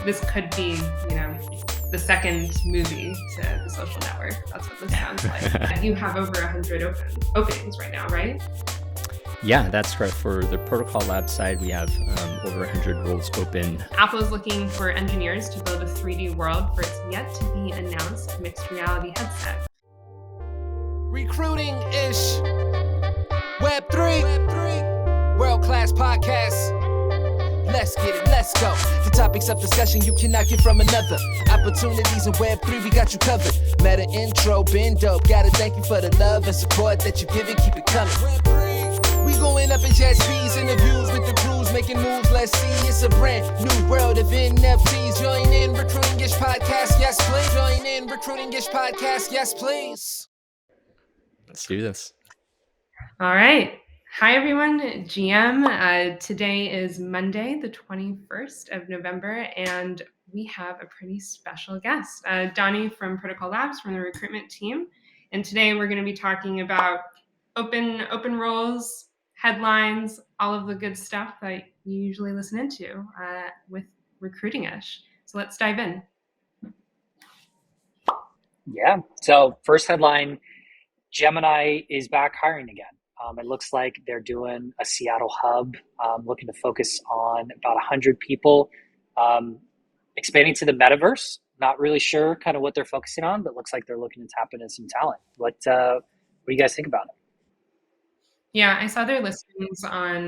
this could be, the second movie to The Social Network. That's what this sounds like. You have over 100 openings right now, right? Yeah, that's correct. For the Protocol Lab side, we have over 100 roles open. Apple is looking for engineers to build a 3D world for its yet-to-be-announced mixed reality headset. Recruiting-ish. Web3. World-class podcast. Let's get it, let's go. The topics of discussion you cannot get from another. Opportunities in Web3, we got you covered. Metaintro, been dope. Gotta thank you for the love and support that you give it. Keep it coming. We going up in jet speeds, interviews with the crews, making moves. Let's see, it's a brand new world of NFTs. Join in Recruiting-ish podcast, yes please. Join in Recruiting-ish podcast, yes please. Let's do this. All right. Hi, everyone. GM. Today is Monday, the 21st of November, and we have a pretty special guest, Donnie from Protocol Labs from the recruitment team. And today we're going to be talking about open roles, headlines, all of the good stuff that you usually listen into with Recruiting-ish. So let's dive in. Yeah. So first headline, Gemini is back hiring again. It looks like they're doing a Seattle hub, looking to focus on about 100 people, expanding to the Metaverse. Not really sure kind of what they're focusing on, but looks like they're looking to tap into some talent. What do you guys think about it? Yeah, I saw their listings on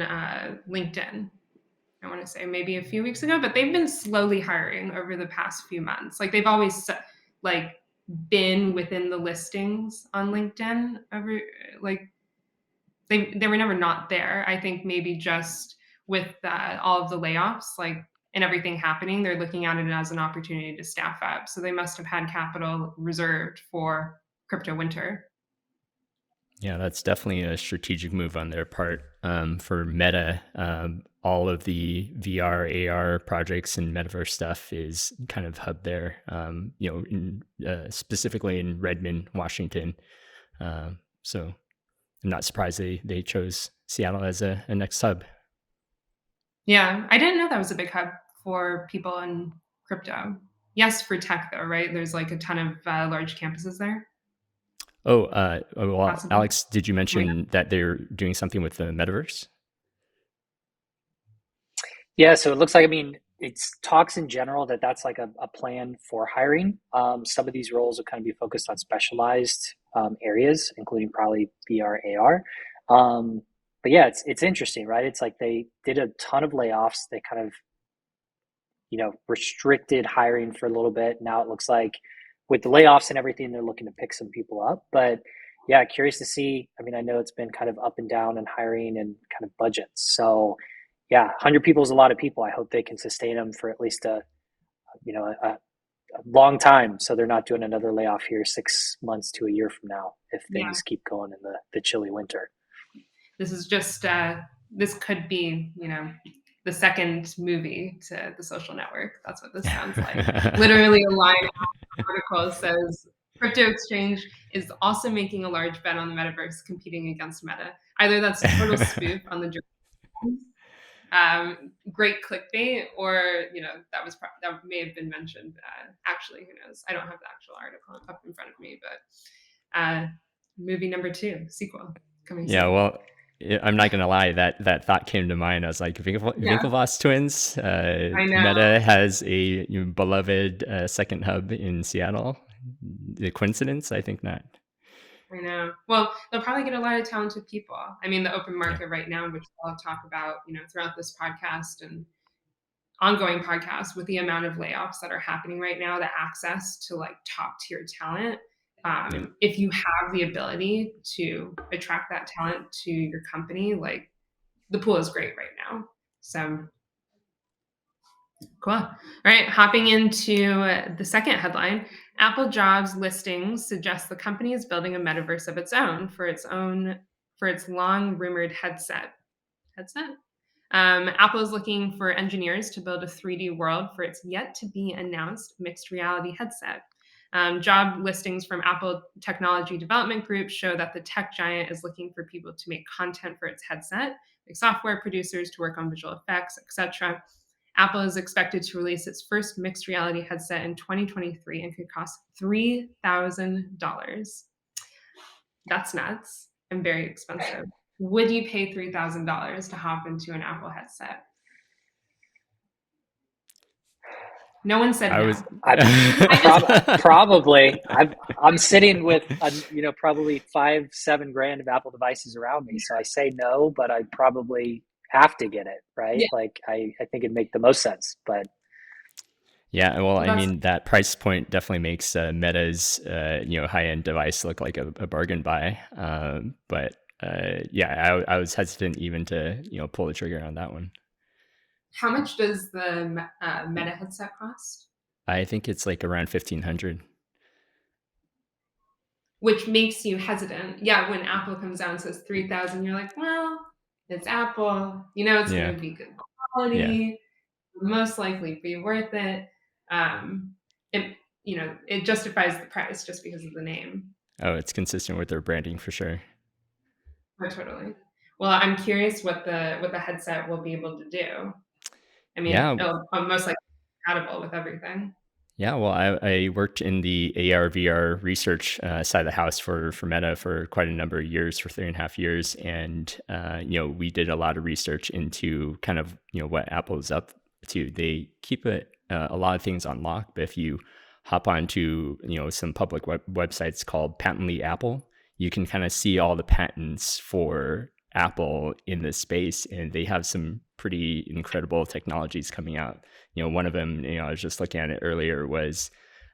LinkedIn. I want to say maybe a few weeks ago, but they've been slowly hiring over the past few months. Like they've always been within the listings on LinkedIn over they were never not there. I think maybe just with all of the layoffs, and everything happening, they're looking at it as an opportunity to staff up. So they must have had capital reserved for crypto winter. Yeah, that's definitely a strategic move on their part. For Meta, all of the VR, AR projects and Metaverse stuff is kind of hubbed there, specifically in Redmond, Washington. So I'm not surprised they chose Seattle as a next hub. Yeah, I didn't know that was a big hub for people in crypto. Yes, for tech though, right? There's a ton of large campuses there. Well, Alex, did you mention that they're doing something with the Metaverse? Yeah, so it looks like, it's talks in general that's like a plan for hiring. Some of these roles will kind of be focused on specialized areas, including probably VR, AR. But yeah, it's interesting, right? It's like they did a ton of layoffs. They kind of, restricted hiring for a little bit. Now it looks like with the layoffs and everything, they're looking to pick some people up. But yeah, curious to see. I know it's been kind of up and down in hiring and kind of budgets. So yeah, 100 people is a lot of people. I hope they can sustain them for at least a long time. So they're not doing another layoff here 6 months to a year from now if things keep going in the chilly winter. This is just, this could be, the second movie to The Social Network. That's what this sounds like. Literally a line of the article says, crypto exchange is also making a large bet on the Metaverse competing against Meta. Either that's a total spoof on the great clickbait, or that may have been mentioned. Actually, who knows? I don't have the actual article up in front of me, but movie number 2, sequel coming soon. Yeah, well, I'm not gonna lie, that thought came to mind. I was like, Winklevoss twins. Meta has a beloved second hub in Seattle. The coincidence? I think not. I know. Well, they'll probably get a lot of talented people. The open market right now, which I'll talk about, throughout this podcast and ongoing podcasts, with the amount of layoffs that are happening right now, the access to top tier talent. If you have the ability to attract that talent to your company, the pool is great right now. So cool. All right, hopping into the second headline. Apple jobs listings suggest the company is building a metaverse of its own for its long rumored headset. Apple is looking for engineers to build a 3D world for its yet to be announced mixed reality headset. Job listings from Apple Technology Development Group show that the tech giant is looking for people to make content for its headset, like software producers to work on visual effects, etc. Apple is expected to release its first mixed reality headset in 2023 and could cost $3,000. That's nuts and very expensive. Would you pay $3,000 to hop into an Apple headset? No one said no. Probably. I'm sitting with probably 5-7 grand of Apple devices around me, so I say no, but I probably have to get it, right? Yeah. Like I think it'd make the most sense, but yeah, well, I mean, that price point definitely makes Meta's high-end device look like a bargain buy. But yeah, I was hesitant even to pull the trigger on that one. How much does the Meta headset cost? I think it's like around 1,500. Which makes you hesitant. Yeah, when Apple comes out and says 3,000, you're like, well, it's Apple. It's going to be good quality. Most likely be worth it. It justifies the price just because of the name. Oh, it's consistent with their branding for sure. Oh, totally. Well, I'm curious what the headset will be able to do. I mean, it'll most likely be compatible with everything. Yeah, well, I worked in the AR VR research side of the house for Meta for quite a number of years, for 3.5 years, and we did a lot of research into kind of what Apple is up to. They keep a lot of things on lock, but if you hop onto some public websites called Patently Apple, you can kind of see all the patents for Apple in this space, and they have some pretty incredible technologies coming out. One of them, I was just looking at it earlier, was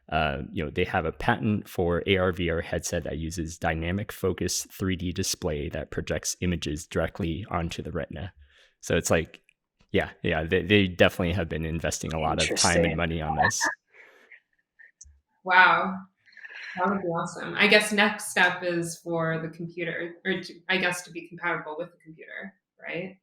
they have a patent for AR VR headset that uses dynamic focus 3D display that projects images directly onto the retina. So it's like, they definitely have been investing a lot of time and money on this. Wow. That would be awesome. I guess next step is for the computer, or to be compatible with the computer, right?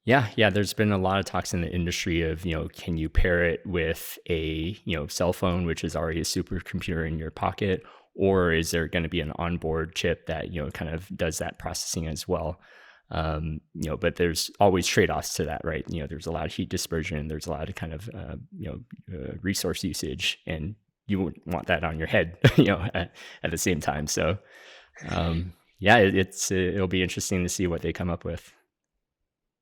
Yeah. There's been a lot of talks in the industry of, can you pair it with a, cell phone, which is already a supercomputer in your pocket, or is there going to be an onboard chip that, kind of does that processing as well? But there's always trade-offs to that, right? There's a lot of heat dispersion, there's a lot of kind of, resource usage, and you wouldn't want that on your head, at the same time. So, it'll be interesting to see what they come up with.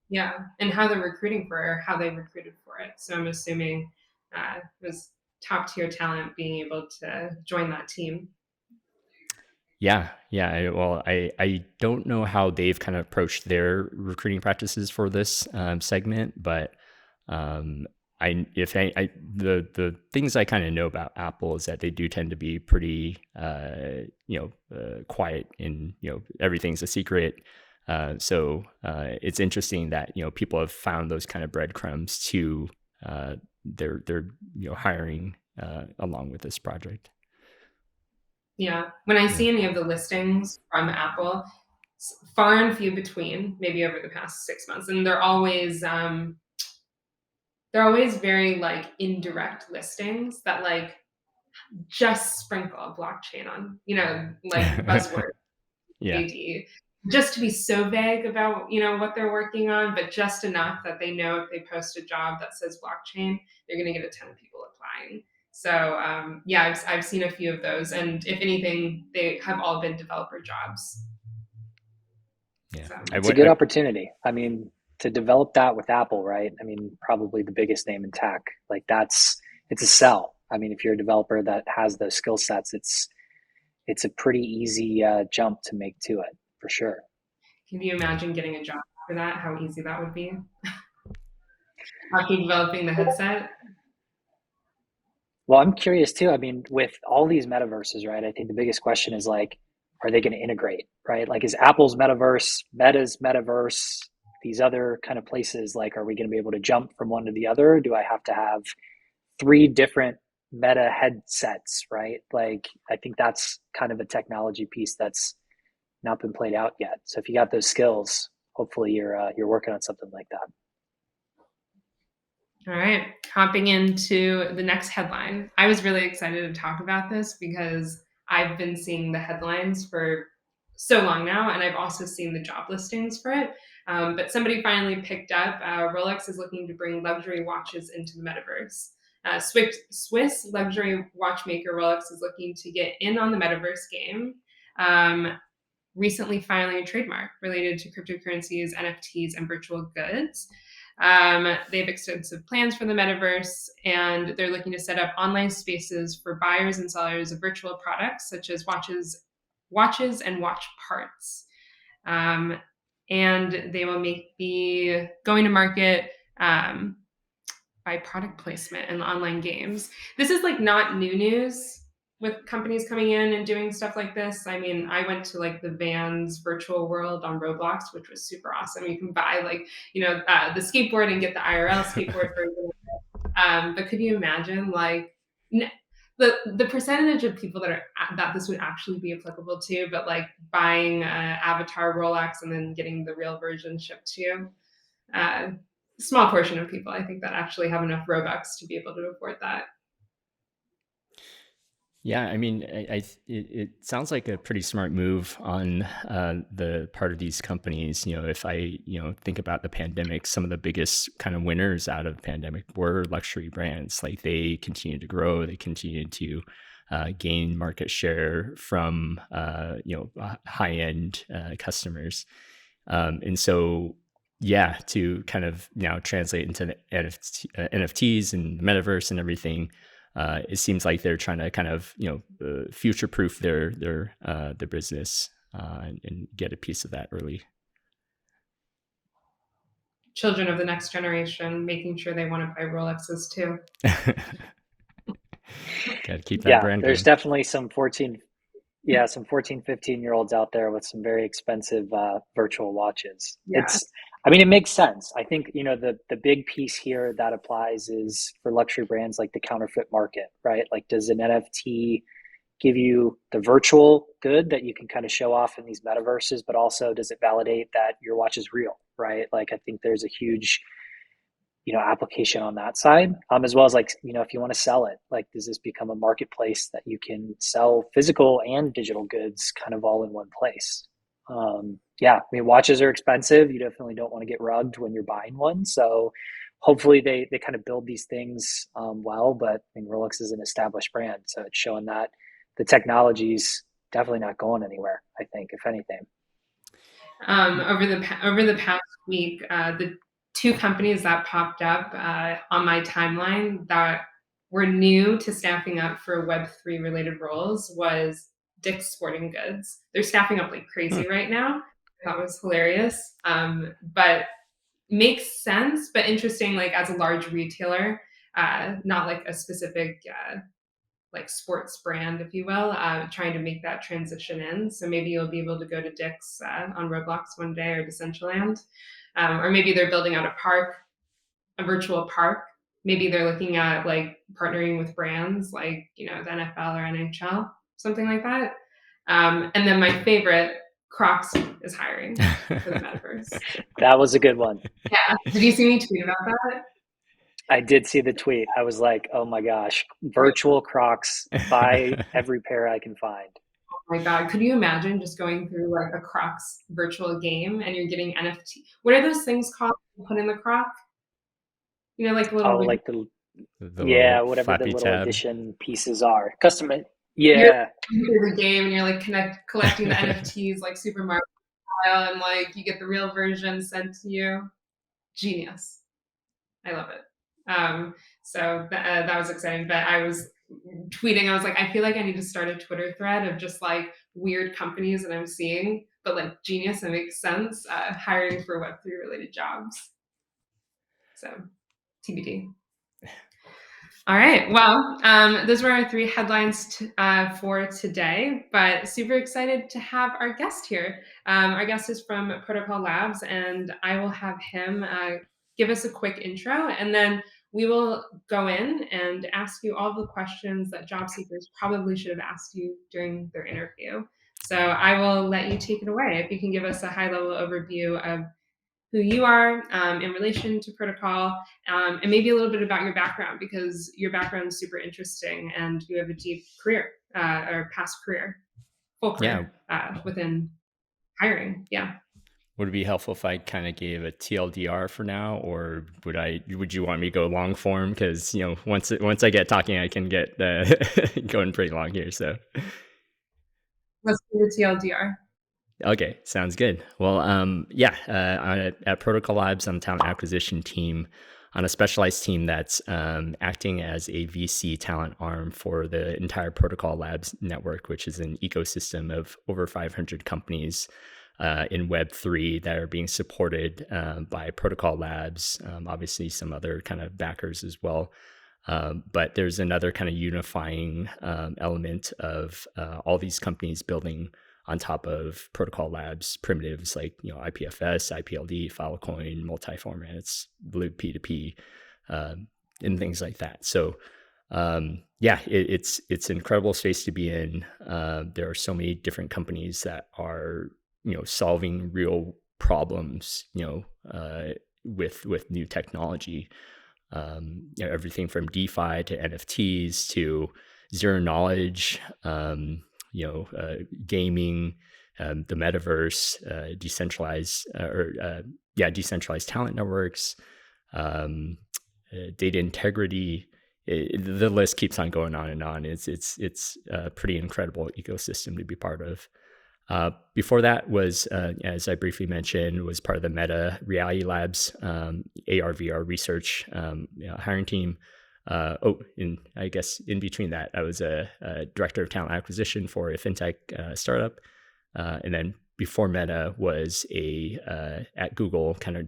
Yeah, and how they're recruiting how they recruited for it. So I'm assuming it was top tier talent being able to join that team. Yeah. Well, I don't know how they've kind of approached their recruiting practices for this segment, but the things I kind of know about Apple is that they do tend to be pretty quiet, and everything's a secret. So it's interesting that people have found those kind of breadcrumbs to their hiring along with this project. Yeah, when I see any of the listings from Apple, far and few between, maybe over the past 6 months, and they're always very like indirect listings that like just sprinkle blockchain on, like buzzword. AD, just to be so vague about what they're working on, but just enough that they know if they post a job that says blockchain, they're going to get a ton of people applying. So I've seen a few of those, and if anything, they have all been developer jobs. Yeah, so. It's a good opportunity. I mean, to develop that with Apple, right? I mean, probably the biggest name in tech. Like it's a sell. I mean, if you're a developer that has those skill sets, it's a pretty easy jump to make to it, for sure. Can you imagine getting a job after that? How easy that would be? After developing the headset? Well, I'm curious too. I mean, with all these metaverses, right? I think the biggest question is like, are they going to integrate, right? Like, is Apple's metaverse, Meta's metaverse, these other kind of places, like, are we going to be able to jump from one to the other? Do I have to have 3 different Meta headsets, right? Like, I think that's kind of a technology piece that's not been played out yet. So if you got those skills, hopefully you're working on something like that. All right, hopping into the next headline. I was really excited to talk about this because I've been seeing the headlines for so long now, and I've also seen the job listings for it. But somebody finally picked up. Rolex is looking to bring luxury watches into the metaverse. Swiss luxury watchmaker Rolex is looking to get in on the metaverse game. Recently filing a trademark related to cryptocurrencies, NFTs, and virtual goods. They have extensive plans for the metaverse, and they're looking to set up online spaces for buyers and sellers of virtual products such as watches and watch parts. And they will be going to market by product placement and online games. This is like not new news with companies coming in and doing stuff like this. I mean, I went to like the Vans virtual world on Roblox, which was super awesome. You can buy like, the skateboard and get the IRL skateboard version. But could you imagine like the percentage of people that this would actually be applicable to, but like buying avatar Rolex and then getting the real version shipped to you? Small portion of people, I think, that actually have enough Robux to be able to afford that. Yeah, I mean, it sounds like a pretty smart move on the part of these companies. If I think about the pandemic, some of the biggest kind of winners out of the pandemic were luxury brands. Like they continue to grow, they continue to gain market share from high end customers, and so. Yeah, to kind of now translate into the NFTs and the metaverse and everything, it seems like they're trying to kind of future-proof their business and get a piece of that early. Children of the next generation, making sure they want to buy Rolexes too. Got to keep that brand. There's definitely some 14, 15-year-olds out there with some very expensive virtual watches. Yeah. It makes sense. I think, the big piece here that applies is for luxury brands like the counterfeit market, right? Like, does an NFT give you the virtual good that you can kind of show off in these metaverses, but also does it validate that your watch is real, right? Like, I think there's a huge, application on that side, as well as like, if you want to sell it, like, does this become a marketplace that you can sell physical and digital goods kind of all in one place? Watches are expensive. You definitely don't want to get rugged when you're buying one. So hopefully they kind of build these things well, but Rolex is an established brand. So it's showing that the technology's definitely not going anywhere, I think, if anything. Over the past week, the two companies that popped up on my timeline that were new to staffing up for Web3 related roles was Dick's Sporting Goods. They're staffing up like crazy right now. That was hilarious. But makes sense, but interesting, like as a large retailer, not like a specific like sports brand, if you will, trying to make that transition in. So maybe you'll be able to go to Dick's on Roblox one day or Decentraland. Or maybe they're building out a virtual park. Maybe they're looking at like partnering with brands like, the NFL or NHL, something like that. And then my favorite, Crocs is hiring for the metaverse. That was a good one. Yeah. Did you see me tweet about that? I did see the tweet. I was like, oh my gosh, virtual Crocs, buy every pair I can find. Oh my God. Could you imagine just going through like a Crocs virtual game and you're getting NFT? What are those things called you put in the Croc? Like little. Oh, like whatever the little tab. edition pieces are. Custom. Yeah. You're the game and you're like collecting the NFTs like Super Mario style, and like you get the real version sent to you. Genius. I love it. So that was exciting. But I was tweeting, I was like, I feel like I need to start a Twitter thread of just like weird companies that I'm seeing, but like genius and makes sense, hiring for Web3 related jobs. So TBD. All right. Well, those were our three headlines for today, but super excited to have our guest here. Our guest is from Protocol Labs, and I will have him give us a quick intro, and then we will go in and ask you all the questions that job seekers probably should have asked you during their interview. So I will let you take it away. If you can give us a high-level overview of who you are in relation to Protocol, and maybe a little bit about your background, because your background is super interesting and you have a deep career or past career, full career within hiring. Yeah. Would it be helpful if I kind of gave a TLDR for now, or would you want me to go long form? Because once I get talking, I can get going pretty long here. So Let's do the TLDR. okay, sounds good. Well, yeah, at Protocol Labs, I'm talent acquisition team on a specialized team that's acting as a VC talent arm for the entire Protocol Labs network, which is an ecosystem of over 500 companies in Web3 that are being supported by Protocol Labs, obviously some other kind of backers as well. But there's another kind of unifying element of all these companies building on top of Protocol Labs primitives like IPFS, IPLD, Filecoin, multi-formats, Blue P2P, and things like that. So yeah, it's an incredible space to be in. There are so many different companies that are solving real problems with new technology. Everything from DeFi to NFTs to zero knowledge, gaming, the Metaverse, decentralized talent networks, data integrity. The list keeps on going on and on. It's a pretty incredible ecosystem to be part of. Before that was, as I briefly mentioned, was part of the Meta Reality Labs AR/VR research hiring team. And I guess in between that, I was a director of talent acquisition for a fintech startup, and then before Meta was at Google, kind of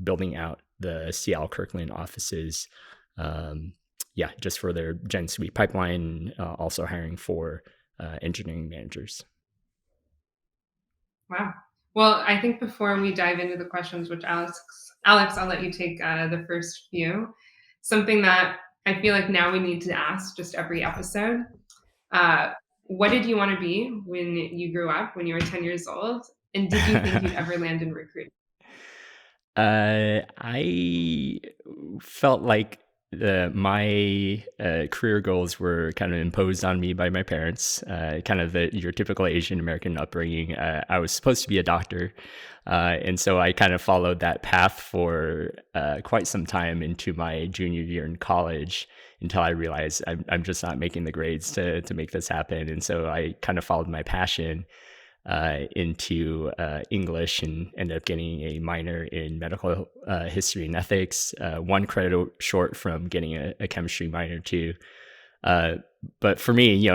building out the Seattle Kirkland offices. Just for their Gen Suite pipeline, also hiring for engineering managers. Wow. Well, I think before we dive into the questions, which Alex, I'll let you take the first few. Something that I feel like now we need to ask just every episode. What did you want to be when you grew up, when you were 10 years old? And did you think you'd ever land in recruiting? I felt like my career goals were kind of imposed on me by my parents, kind of your typical Asian American upbringing. I was supposed to be a doctor, and so I kind of followed that path for quite some time into my junior year in college until I realized I'm just not making the grades to make this happen. And so I kind of followed my passion into English and ended up getting a minor in medical history and ethics, one credit short from getting a chemistry minor too. But for me,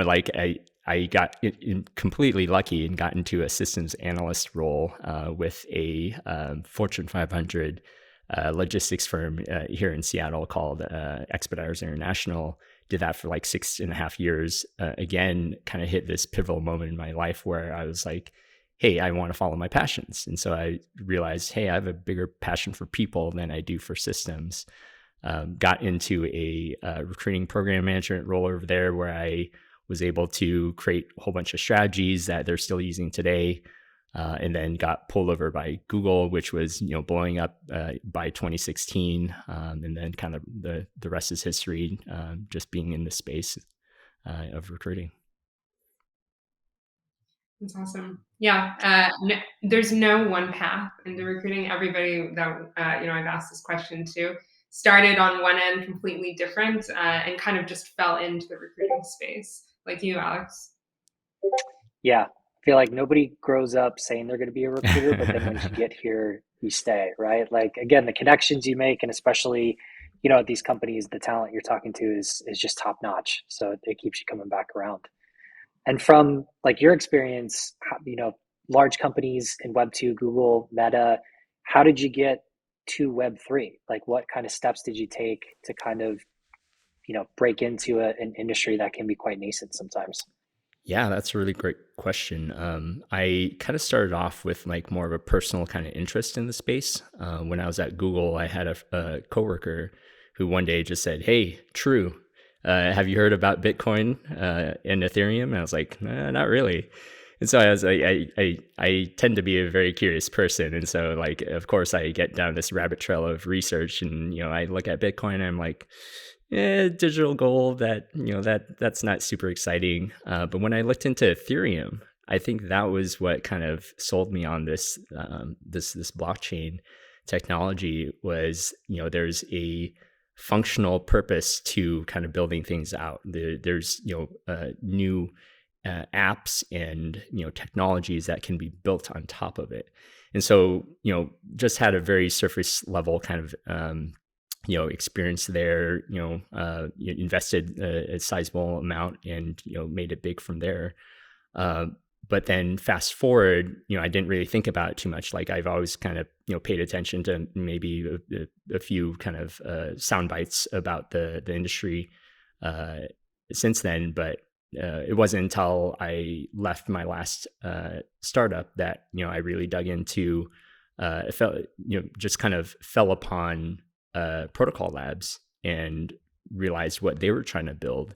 I got completely lucky and got into a systems analyst role with a Fortune 500 logistics firm here in Seattle called Expeditors International. Did that for like 6.5 years. Again, kind of hit this pivotal moment in my life where I was like, hey, I want to follow my passions. And so I realized, hey, I have a bigger passion for people than I do for systems. Got into a recruiting program management role over there where I was able to create a whole bunch of strategies that they're still using today. And then got pulled over by Google, which was blowing up by 2016, and then kind of the rest is history. Just being in the space of recruiting. That's awesome. Yeah, there's no one path into recruiting. Everybody that I've asked this question to started on one end completely different and kind of just fell into the recruiting space, like you, Alex. Yeah. Feel like nobody grows up saying they're going to be a recruiter, but then once you get here, you stay, right? Like, again, the connections you make, and especially, at these companies, the talent you're talking to is just top notch. So it keeps you coming back around. And from like your experience, large companies in Web2, Google, Meta, how did you get to Web3? Like, what kind of steps did you take to kind of, break into an industry that can be quite nascent sometimes? Yeah, that's a really great question. I kind of started off with like more of a personal kind of interest in the space. When I was at Google, I had a coworker who one day just said, "Hey, True, have you heard about Bitcoin and Ethereum?" And I was like, "Nah, not really." And so I was like, I tend to be a very curious person, and so like, of course, I get down this rabbit trail of research, and I look at Bitcoin, and I'm like, digital gold, that's not super exciting. But when I looked into Ethereum, I think that was what kind of sold me on this this blockchain technology was, there's a functional purpose to kind of building things out. There's new apps and technologies that can be built on top of it. And so just had a very surface level kind of experience there. Invested a sizable amount and made it big from there. But then fast forward, I didn't really think about it too much. Like I've always kind of, paid attention to maybe a few kind of sound bites about the industry since then. But it wasn't until I left my last startup that, I really dug into, just kind of fell upon Protocol Labs and realized what they were trying to build.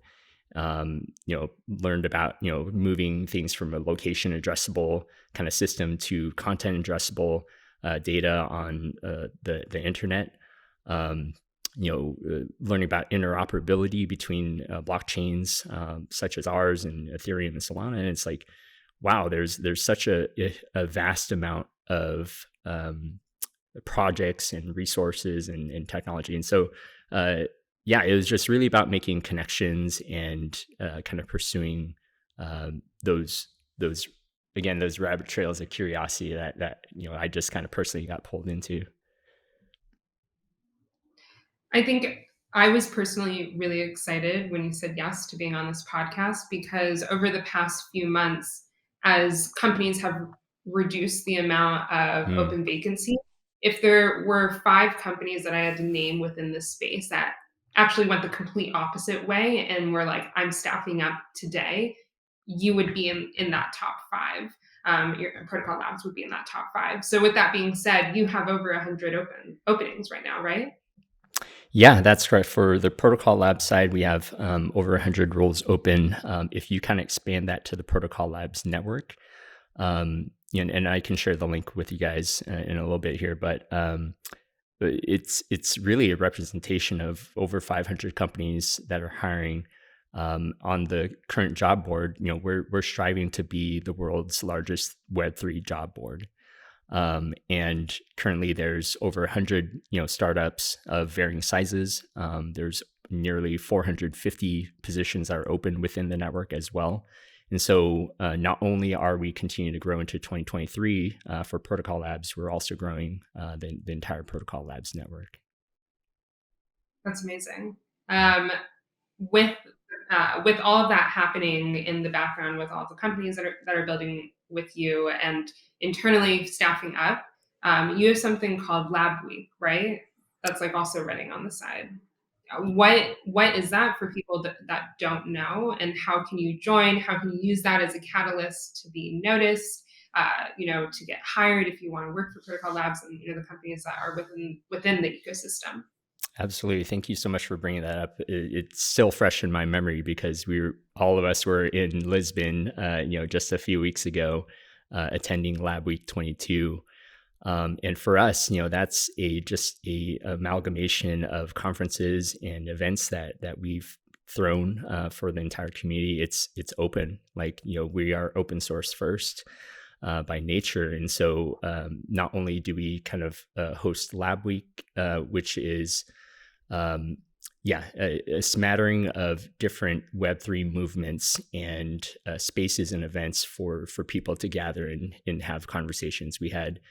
Learned about, moving things from a location addressable kind of system to content addressable data on the internet. Learning about interoperability between blockchains such as ours and Ethereum and Solana. And it's like, wow, there's such a vast amount of projects and resources and technology. And so, it was just really about making connections and kind of pursuing those rabbit trails of curiosity that I just kind of personally got pulled into. I think I was personally really excited when you said yes to being on this podcast, because over the past few months, as companies have reduced the amount of open vacancy, if there were 5 companies that I had to name within this space that actually went the complete opposite way and were like, I'm staffing up today, you would be in that top 5. Your Protocol Labs would be in that top 5. So with that being said, you have over 100 openings right now, right? Yeah, that's correct. For the Protocol Labs side, we have over 100 roles open. If you kind of expand that to the Protocol Labs network, and I can share the link with you guys in a little bit here, but it's really a representation of over 500 companies that are hiring on the current job board. We're striving to be the world's largest Web3 job board. And currently there's over 100, startups of varying sizes. There's nearly 450 positions that are open within the network as well. And so not only are we continuing to grow into 2023 for Protocol Labs, we're also growing the entire Protocol Labs network. That's amazing. With all of that happening in the background, with all the companies that are building with you and internally staffing up, you have something called Lab Week, right? That's like also running on the side. What is that for people that don't know, and how can you join? How can you use that as a catalyst to be noticed, to get hired if you want to work for Protocol Labs and the companies that are within the ecosystem? Absolutely. Thank you so much for bringing that up. It's still fresh in my memory because all of us were in Lisbon, just a few weeks ago, attending Lab Week 22. And for us, that's just a amalgamation of conferences and events that we've thrown for the entire community. It's open, we are open source first by nature. And so not only do we kind of host Lab Week, which is a smattering of different Web3 movements and spaces and events for people to gather and have conversations. We had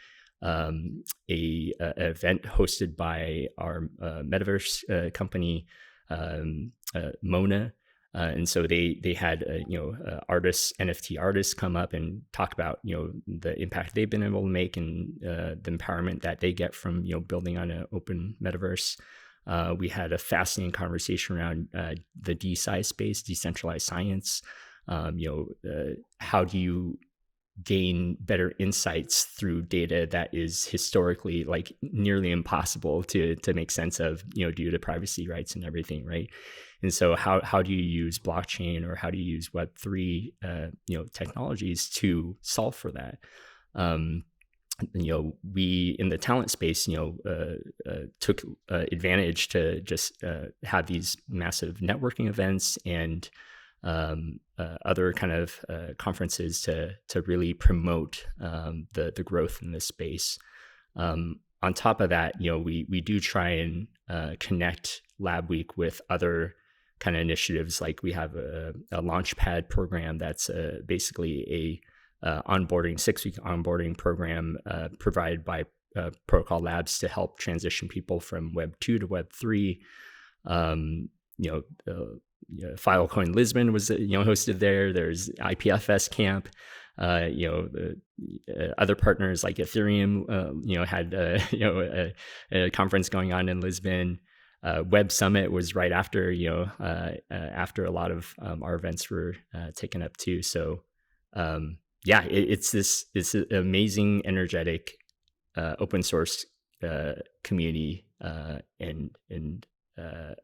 a event hosted by our Metaverse company, Mona. And so they had NFT artists come up and talk about the impact they've been able to make and the empowerment that they get from building on an open metaverse. We had a fascinating conversation around the DeSci space, decentralized science. How do you gain better insights through data that is historically nearly impossible to make sense of, due to privacy rights and everything, right? And so how do you use blockchain or how do you use Web3 technologies to solve for that? We in the talent space, took advantage to just have these massive networking events and other kind of conferences to really promote the growth in this space. On top of that, we do try and connect Lab Week with other kind of initiatives. Like we have a Launchpad program that's basically a 6-week onboarding program provided by Protocol Labs to help transition people from Web 2 to Web 3. Filecoin Lisbon was hosted there. There's IPFS Camp. Other partners like Ethereum, had a conference going on in Lisbon. Web Summit was right after, after a lot of our events were taken up too. So, it's this amazing, energetic, open source community and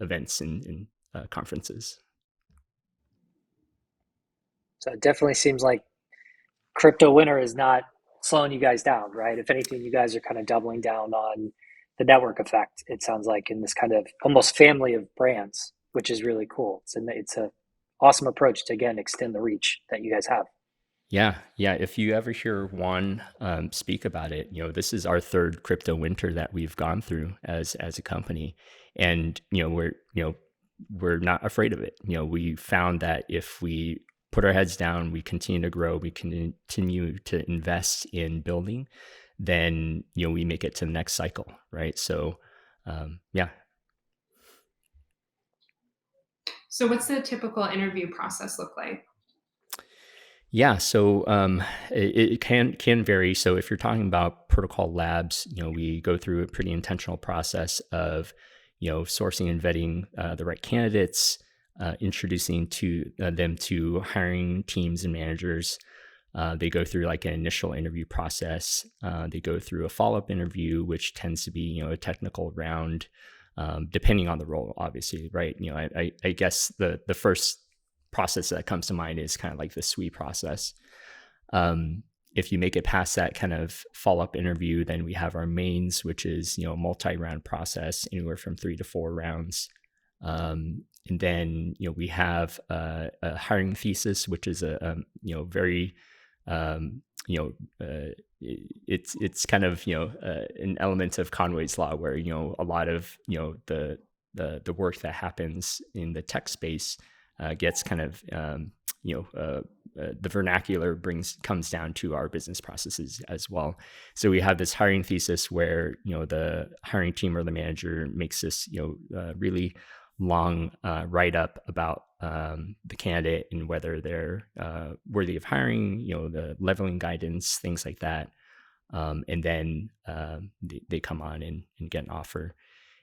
events and conferences. So it definitely seems like crypto winter is not slowing you guys down, right? If anything, you guys are kind of doubling down on the network effect, it sounds like, in this kind of almost family of brands, which is really cool. It's a awesome approach to, again, extend the reach that you guys have. Yeah. If you ever hear Juan speak about it, this is our third crypto winter that we've gone through as a company, and we're not afraid of it. We found that if we put our heads down, we continue to grow, we continue to invest in building, then we make it to the next cycle, right? So, yeah. So, what's the typical interview process look like? Yeah, so it can vary. So if you're talking about Protocol Labs, we go through a pretty intentional process of, sourcing and vetting the right candidates, introducing them to hiring teams and managers. They go through like an initial interview process. They go through a follow-up interview, which tends to be, a technical round, depending on the role, obviously, right? I guess the first process that comes to mind is kind of like the SWE process. If you make it past that kind of follow-up interview, then we have our mains, which is, a multi-round process, anywhere from 3 to 4 rounds. And then, we have a hiring thesis, which is a very, it's kind of, an element of Conway's Law where, a lot of, the work that happens in the tech space gets kind of, the vernacular comes down to our business processes as well. So we have this hiring thesis where, the hiring team or the manager makes this, really long write-up about the candidate and whether they're worthy of hiring, the leveling guidance, things like that. And then they come on and get an offer.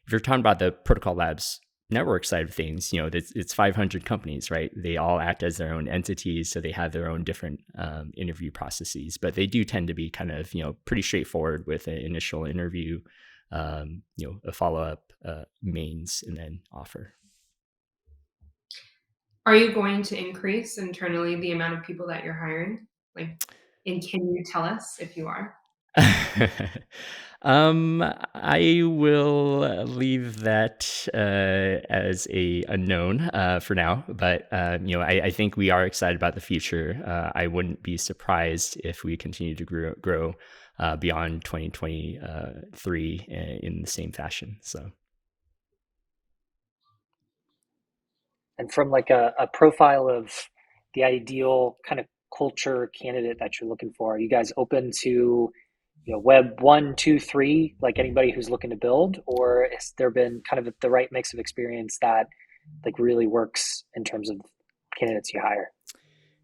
If you're talking about the Protocol Labs network side of things, it's 500 companies, right? They all act as their own entities, so they have their own different interview processes, but they do tend to be kind of, pretty straightforward with an initial interview, a follow-up, mains, and then offer. Are you going to increase internally the amount of people that you're hiring? And can you tell us if you are? I will leave that as a unknown for now, but I think we are excited about the future. I wouldn't be surprised if we continue to grow beyond 2023 in the same fashion. So, and from like a profile of the ideal kind of culture candidate that you're looking for, are you guys open to Web 1, 2, 3, like anybody who's looking to build, or has there been kind of the right mix of experience that like really works in terms of candidates you hire?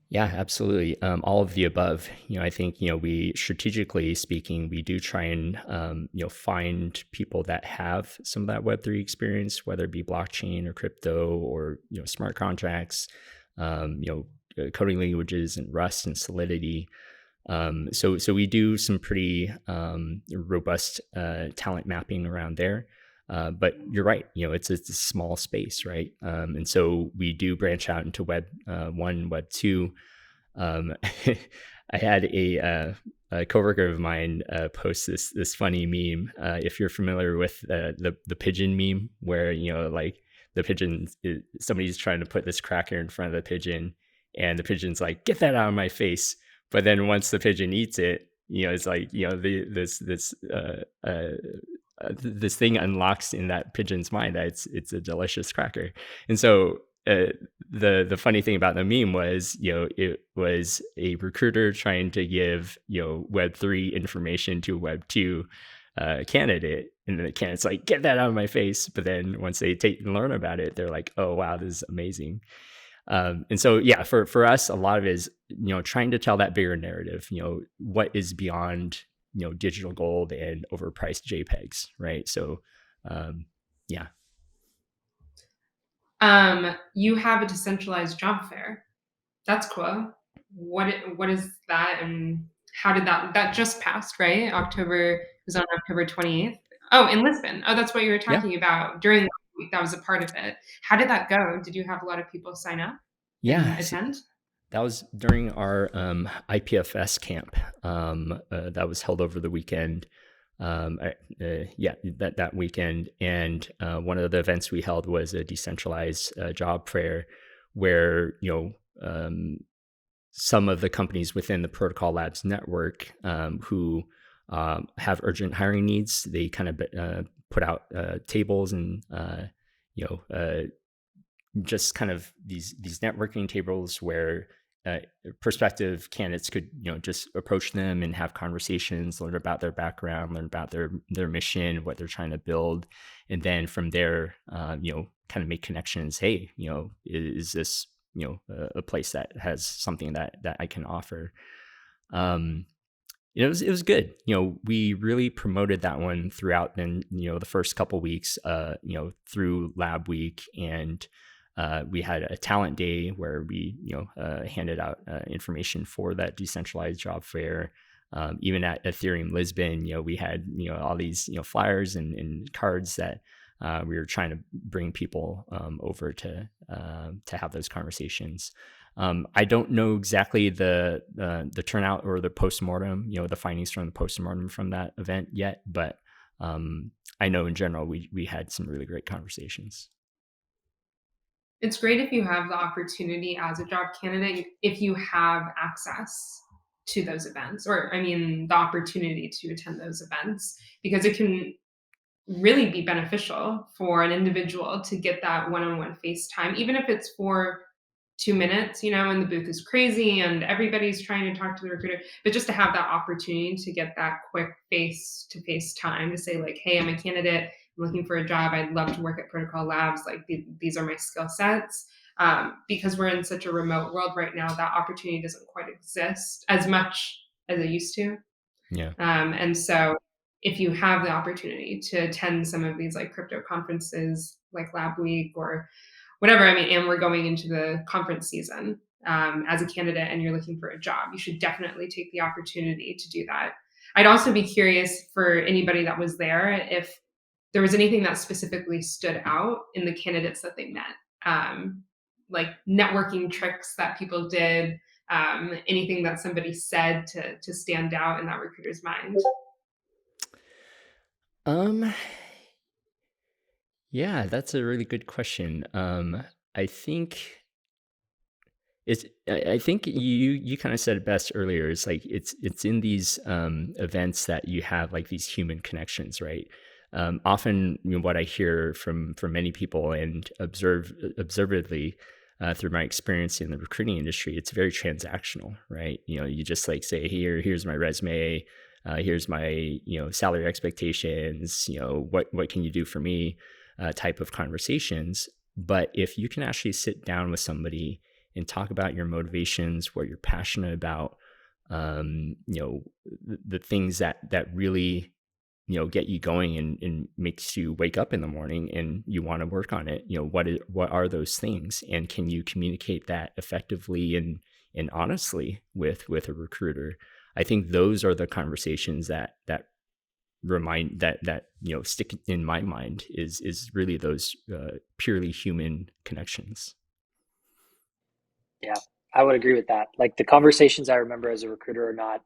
Yeah, absolutely. All of the above. I think, we strategically speaking, we do try and, find people that have some of that Web3 experience, whether it be blockchain or crypto or, smart contracts, coding languages and Rust and Solidity. So we do some pretty robust talent mapping around there. But you're right, it's a small space, right? And so we do branch out into Web 1, Web 2. I had a coworker of mine post this funny meme. If you're familiar with the pigeon meme, where like the pigeon, somebody's trying to put this cracker in front of the pigeon, and the pigeon's like, get that out of my face. But then once the pigeon eats it, it's like, this thing unlocks in that pigeon's mind that it's a delicious cracker. And so the funny thing about the meme was, it was a recruiter trying to give, Web3 information to a Web2 candidate, and the candidate's like, get that out of my face. But then once they take and learn about it, they're like, oh wow, this is amazing. And so, yeah, for us, a lot of it is, trying to tell that bigger narrative, what is beyond, digital gold and overpriced JPEGs, right? So, yeah. You have a decentralized job fair. That's cool. What is that, and how did that just passed, right? It was on October 28th. Oh, in Lisbon. Oh, that's what you were talking about during the week. That was a part of it. How did that go? Did you have a lot of people sign up and attend? That was during our IPFS camp that was held over the weekend. That weekend. And one of the events we held was a decentralized job fair where, some of the companies within the Protocol Labs network who have urgent hiring needs, they kind of put out tables and, just kind of these networking tables where prospective candidates could, just approach them and have conversations, learn about their background, learn about their mission, what they're trying to build. And then from there, kind of make connections. Hey, is this, a place that has something that I can offer? It was good. We really promoted that one throughout then, the first couple weeks, through Lab Week, and we had a talent day where we, handed out information for that decentralized job fair. Even at Ethereum Lisbon, we had, all these, flyers and cards that we were trying to bring people over to have those conversations. I don't know exactly the turnout or the postmortem, the findings from the postmortem from that event yet, but I know in general we had some really great conversations. It's great if you have the opportunity as a job candidate, if you have access to those events, or the opportunity to attend those events, because it can really be beneficial for an individual to get that one-on-one face time, even if it's for 2 minutes, and the booth is crazy and everybody's trying to talk to the recruiter, but just to have that opportunity to get that quick face-to-face time to say like, hey, I'm a candidate, I'm looking for a job, I'd love to work at Protocol Labs, like these are my skill sets. Because we're in such a remote world right now, that opportunity doesn't quite exist as much as it used to. Yeah. And so if you have the opportunity to attend some of these like crypto conferences like Lab Week or whatever, and we're going into the conference season as a candidate and you're looking for a job, you should definitely take the opportunity to do that. I'd also be curious for anybody that was there if there was anything that specifically stood out in the candidates that they met, like networking tricks that people did, anything that somebody said to stand out in that recruiter's mind. Yeah, that's a really good question. I think I think you kind of said it best earlier. It's like it's in these events that you have like these human connections, right? Often, what I hear from many people and observedly through my experience in the recruiting industry, it's very transactional, right? You just like say, here's my resume, here's my salary expectations, what can you do for me, type of conversations. But if you can actually sit down with somebody and talk about your motivations, what you're passionate about, the things that really get you going and makes you wake up in the morning and you want to work on it. What are those things, and can you communicate that effectively and honestly with a recruiter? I think those are the conversations that remind that stick in my mind is really those purely human connections. Yeah, I would agree with that. Like the conversations I remember as a recruiter are not,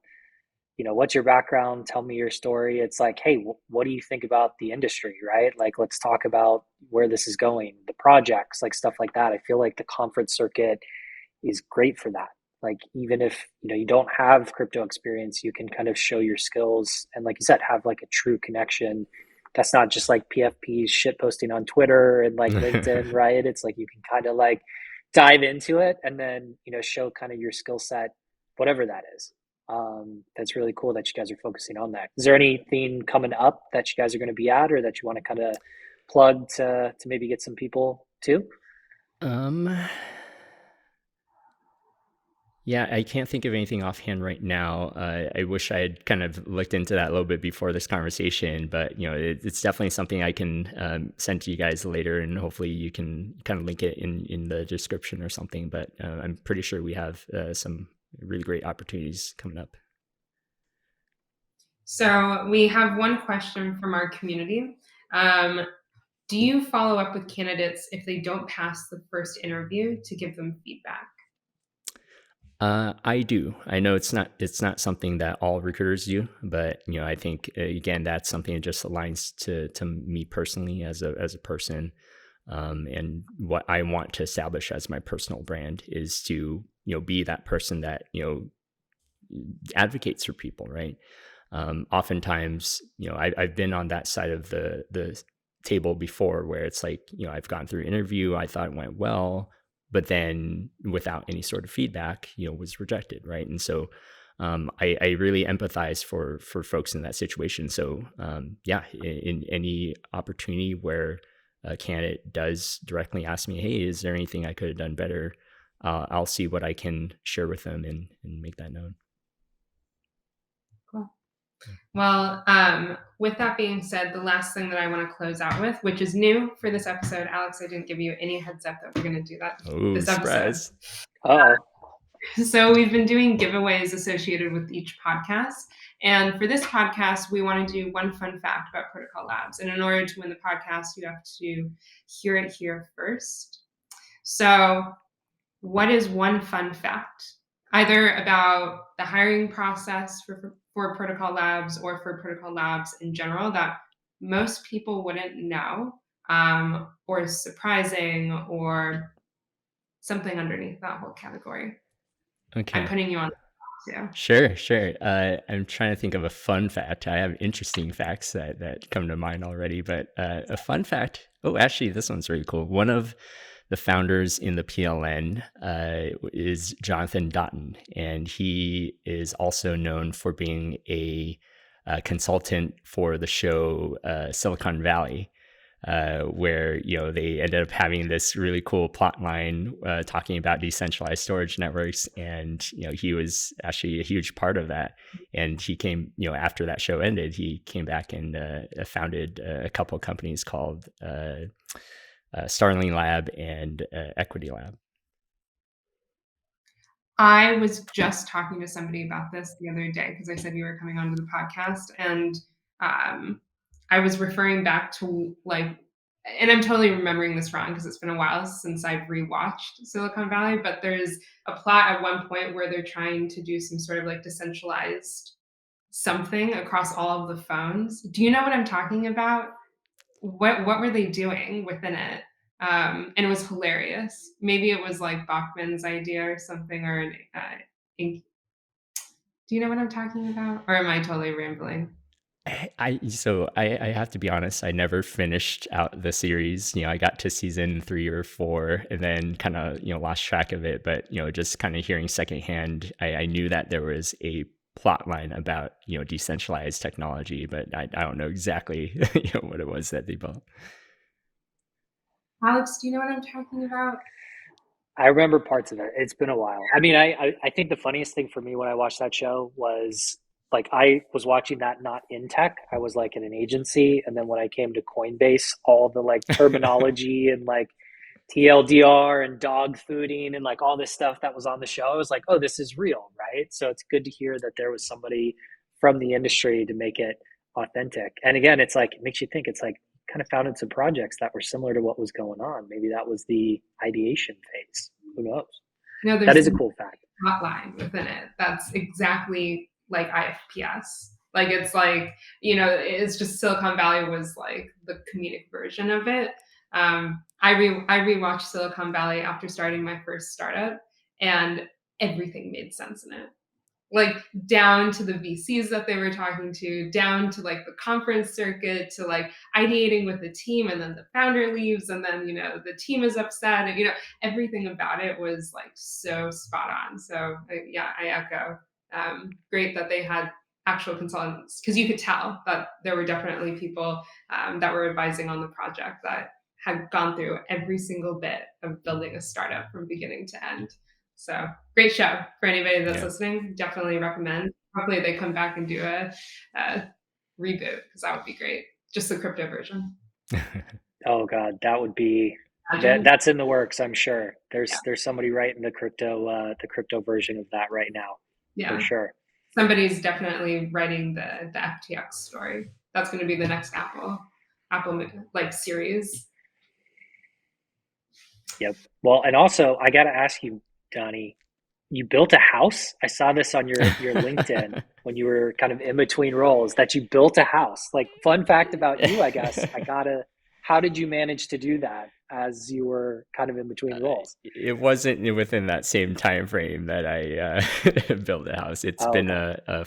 what's your background? Tell me your story. It's like, hey, what do you think about the industry, right? Like, let's talk about where this is going, the projects, like stuff like that. I feel like the conference circuit is great for that. Like, even if, you don't have crypto experience, you can kind of show your skills and, like you said, have like a true connection. That's not just like PFPs shit posting on Twitter and like LinkedIn, right? It's like you can kind of like dive into it and then, show kind of your skill set, whatever that is. That's really cool that you guys are focusing on that. Is there anything coming up that you guys are going to be at, or that you want to kind of plug to maybe get some people to? Yeah, I can't think of anything offhand right now. I wish I had kind of looked into that a little bit before this conversation, but it's definitely something I can send to you guys later, and hopefully you can kind of link it in the description or something. But I'm pretty sure we have some really great opportunities coming up. So we have one question from our community. Do you follow up with candidates if they don't pass the first interview to give them feedback? I do. I know it's not something that all recruiters do, but I think again that's something that just aligns to me personally as a person, and what I want to establish as my personal brand is to be that person that advocates for people, right? Oftentimes, I've been on that side of the table before, where it's like I've gone through an interview, I thought it went well, but then without any sort of feedback, was rejected, right? And so I really empathize for folks in that situation. So yeah, in any opportunity where a candidate does directly ask me, hey, is there anything I could have done better? I'll see what I can share with them and make that known. Cool. Well, with that being said, the last thing that I want to close out with, which is new for this episode, Alex, I didn't give you any heads up that we're going to do that this surprise. episode. So we've been doing giveaways associated with each podcast. And for this podcast, we want to do one fun fact about Protocol Labs. And in order to win the podcast, you have to hear it here first. So what is one fun fact, either about the hiring process for Protocol Labs or for Protocol Labs in general, that most people wouldn't know, or is surprising, or something underneath that whole category? Okay. I'm putting you on the spot too. Sure. I'm trying to think of a fun fact. I have interesting facts that come to mind already, but a fun fact. Oh, actually, this one's really cool. One of the founders in the PLN is Jonathan Dotton, and he is also known for being a consultant for the show Silicon Valley, where they ended up having this really cool plot line talking about decentralized storage networks, and he was actually a huge part of that. And he came, after that show ended, he came back and founded a couple of companies called Starling Lab and Equity Lab. I was just talking to somebody about this the other day because I said you were coming onto the podcast, and I was referring back to and I'm totally remembering this wrong because it's been a while since I've rewatched Silicon Valley, but there's a plot at one point where they're trying to do some sort of decentralized something across all of the phones. Do you know what I'm talking about? What were they doing within it? And it was hilarious. Maybe it was Bachman's idea or something, or do you know what I'm talking about? Or am I totally rambling? I have to be honest, I never finished out the series. I got to season 3 or 4 and then kind of, lost track of it. But, just kind of hearing secondhand, I knew that there was a plot line about, decentralized technology, but I don't know exactly, what it was that they built. Alex, do you know what I'm talking about? I remember parts of it. It's been a while. I mean, I think the funniest thing for me when I watched that show was I was watching that not in tech. I was in an agency. And then when I came to Coinbase, all the terminology and TLDR and dog fooding and all this stuff that was on the show, I was like, oh, this is real, right? So it's good to hear that there was somebody from the industry to make it authentic. And again, it's it makes you think, it's kind of founded some projects that were similar to what was going on. Maybe that was the ideation phase. Who knows? No, that is a cool fact. Hotline within it. That's exactly like IFPS. Like it's like, you know, it's just Silicon Valley was like the comedic version of it. I rewatched Silicon Valley after starting my first startup, and everything made sense in it. Like down to the VCs that they were talking to, down to like the conference circuit, to like ideating with the team, and then the founder leaves, and then, you know, the team is upset, and, you know, everything about it was like so spot on. So yeah, I echo. Great that they had actual consultants, because you could tell that there were definitely people that were advising on the project that had gone through every single bit of building a startup from beginning to end. So great show for anybody that's listening. Definitely recommend. Hopefully they come back and do a reboot, because that would be great. Just the crypto version. Oh God, that would be that's in the works. I'm sure there's somebody writing the crypto version of that right now. Yeah, for sure. Somebody's definitely writing the FTX story. That's going to be the next Apple like series. Yep. Well, and also I got to ask you, Donnie, you built a house? I saw this on your LinkedIn when you were kind of in between roles, that you built a house. Like, fun fact about you, I guess. How did you manage to do that as you were kind of in between roles? It wasn't within that same time frame that I built a house. It's been a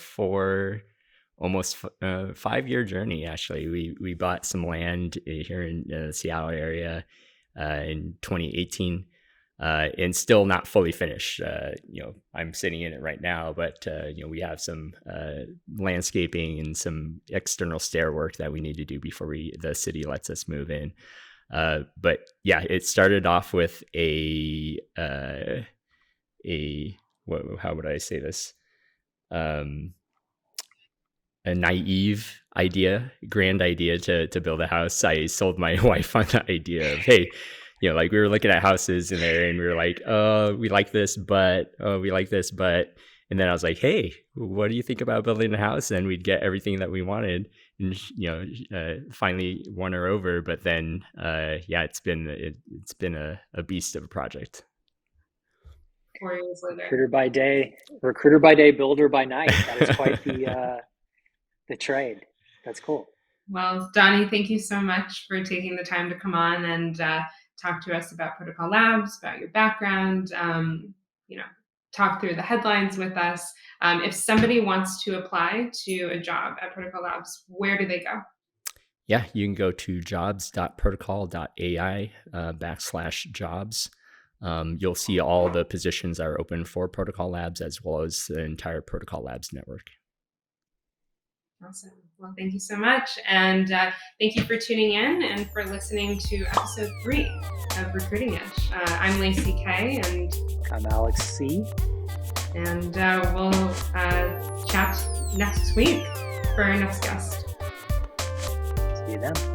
almost 5-year journey, actually. We bought some land here in the Seattle area in 2018. And still not fully finished. You know, I'm sitting in it right now, but you know, we have some landscaping and some external stair work that we need to do before the city lets us move in. But yeah, it started off with how would I say this? A naive idea, grand idea to build a house. I sold my wife on the idea of, hey, you know, like we were looking at houses in there and we were like, oh, we like this, but and then I was like, hey, what do you think about building a house? And we'd get everything that we wanted, and, you know, finally won her over. But then, it's been a beast of a project. 4 years later. Recruiter by day, builder by night. That is quite the trade. That's cool. Well, Donnie, thank you so much for taking the time to come on and talk to us about Protocol Labs, about your background, you know, talk through the headlines with us. If somebody wants to apply to a job at Protocol Labs, where do they go? Yeah, you can go to jobs.protocol.ai /jobs. You'll see all the positions that are open for Protocol Labs, as well as the entire Protocol Labs network. Awesome. Well, thank you so much. And thank you for tuning in and for listening to episode 3 of Recruiting-ish. I'm Lacey K. And I'm Alex C. And we'll chat next week for our next guest. See you then.